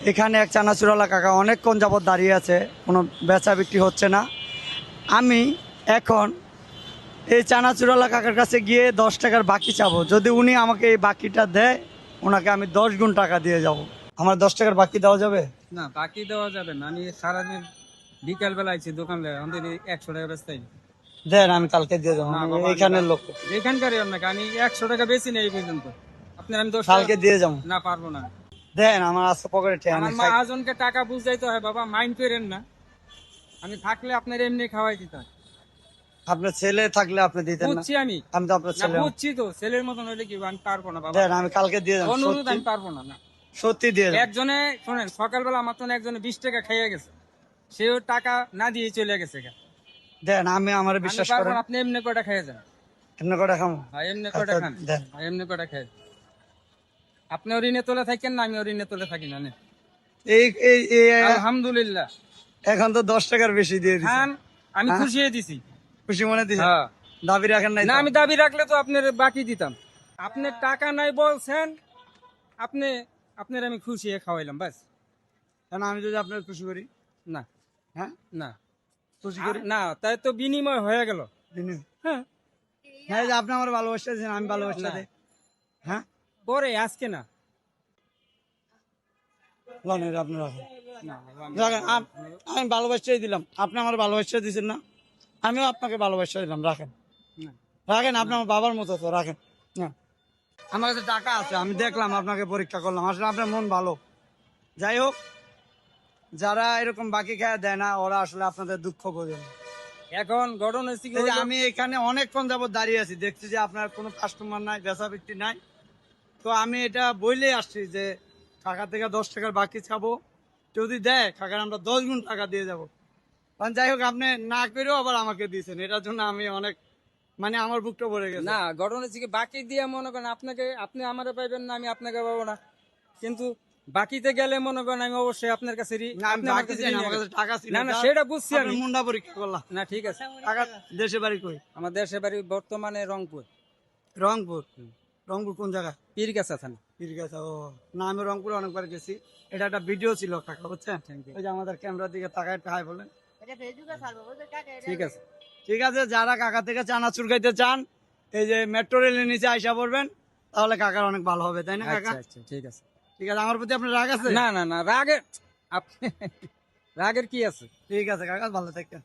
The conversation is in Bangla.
এখানে এক চানাচুরওয়ালা কাকা অনেকক্ষণ যাবৎ দাঁড়িয়ে আছে, কোনো বেচা বিক্রি হচ্ছে না। আমি এখন এই চানাচুরওয়ালা কাকার কাছে গিয়ে 10 টাকার বাকি চাবো। যদি উনি আমাকে এই বাকিটা দেয়, ওনাকে আমি 10 গুণ টাকা দিয়ে যাব। আমার 10 টাকার বাকি দেওয়া যাবে? না, বাকি দেওয়া যাবে না। আমি সারাদিন বিকাল বেলা আইছি দোকানে, আমাদের 100 টাকা বেচতাই। দেন, আমি কালকে দিয়ে যাবো। না আমি বাবা, এখানের লোক, এখানকারই আপনাকে আমি 100 টাকা বেশি নেই এই পর্যন্ত। আপনার আমি 10 কালকে দিয়ে যাবো। না, পারবো না। দেন, আমার আজকে পকেটে ঠেয়া আমার নেই। মহাজনকে টাকা বুঝাইতে হয় বাবা, মাইন্ড করেন না। আমি থাকলে আপনার এমনি খাওয়াই দিতাম। আপনার ছেলে থাকলে আপনি দিতেন না? বুঝছি আমি। আমি তো আপনার না, ছেলে। বুঝছি তো, ছেলের মতন হইলে কি আমি পারবো না বাবা। দেন, আমি কালকে দিয়ে যাবো। অনুরোধ, সত্যি আমি পারবো না। না, সত্যি দিয়ে যাবো। একজনে শোনেন, সকালবেলা আমার তো একজনে 20 টাকা খাইয়ে গেছে, সেও টাকা না দিয়ে চলে গেছে। দেন, আমি আমার আমি বিশ্বাস পারবো করেন। না, আপনি এমনি কয়টা খেয়ে যান। এমনি করে খাবো? হ্যাঁ, এমনি কয়টা আচ্ছা, খান। দেন। হ্যাঁ, এমনি কয়টা খেয়ে। আপনি ঋণে তোলে থাকেন না, আমি ঋণে তোলে থাকি না। নে। এই এই এই আলহামদুলিল্লাহ। এখন তো 10 টাকার বেশি দিয়ে দিচ্ছেন। খান, আমি হ্যাঁ? খুশি হয়ে দিছি। খুশি মনে দিচ্ছেন? হ্যাঁ। দাবি রাখেন নাই না, তো? আমি দাবি রাখলে তো আপনার বাকি দিতাম। আপনার টাকা নাই বলছেন, আপনি আপনার আমি খুশি হয়ে খাওয়াইলাম, বাস। কেন, আমি যদি আপনার খুশি করি? না, হ্যাঁ, না, খুশি করি। না, তাই তো বিনিময় হয়ে গেল। দিনে। হ্যাঁ, হ্যাঁ, যে আপনি আমার ভালোবাসা দিয়েছেন, আমি ভালোবাসা না। দিই। হ্যাঁ, পরে আজকে না। লন, এটা আপনি রাখেন। না, রাখেন, আমি ভালোবাসাই দিলাম, আপনি আমার ভালোবাসা দিয়েছেন না, আমিও আপনাকে ভালোবাসা দিলাম। রাখেন, না। রাখেন, আপনি আমার বাবার মতো তো, রাখেন। হ্যাঁ, আমার কাছে টাকা আছে, আমি দেখলাম, আপনাকে পরীক্ষা করলাম, আসলে আপনার মন ভালো। যাই হোক, যারা এরকম বাকি খায় দেয় না, ওরা আসলে আপনাদের দুঃখ বোঝে না। এখন ঘটনা হচ্ছে কি এই যে হইলো, আমি এখানে অনেকক্ষণ যাবত দাঁড়িয়ে আছি, দেখছি যে আপনার কোনো কাস্টমার নাই, বেচা বিক্রি নাই। তো আমি এটা বইলেই আসছি যে কাকা থেকে 10 টাকার বাকি চাবো, যদি দেয় কাকার আমরা 10 গুণ টাকা দিয়ে যাবো। কারণ যাই হোক, আপনি না করেও আবার আমাকে দিয়েছেন, এটার জন্য আমি অনেক, মানে আমার বুকটা ভরে গেছে। না, ঘটনা হচ্ছে কি, বাকি দিয়ে মনে করেন আপনাকে, আপনি আমারে পাইবেন না, আমি আপনাকে পাবো না। কিন্তু বাকিতে গেলে মনে করেন আমি অবশ্যই আপনার কাছে না, আমি বাকি চাই না, আমার কাছে টাকা ছিল। না, না, সেটা বুঝছি আমি। আপনার মুন্ডা পরীক্ষা করলাম। না, ঠিক আছে। টাকা দেশে বাড়ি কই? আমার দেশের বাড়ি বর্তমানে রংপুর। রংপুর। রংপুর কোন জায়গা? পীরগাছা থানা। পীরগাছা। ও না, আমি রংপুরে অনেকবার গেছি। এটা একটা ভিডিও ছিল কাকা, বুঝছেন? Thank you. ওই যে আমাদের ক্যামেরার দিকে তাকায় একটা হাই বলেন। ঠিক আছে। ঠিক আছে, যারা কাকা থেকে চানাচুর খাইতে চান, এই যে মেট্রো রেলের নিচে আইসা পড়বেন, তাহলে কাকার অনেক ভালো হবে, তাই না কাকা? আচ্ছা, আচ্ছা, ঠিক আছে। ঠিক আছে, আমার প্রতি আপনার রাগ আছে? না, না, না, রাগের আপনি রাগের কি আছে? ঠিক আছে কাকা, ভালো থাকেন।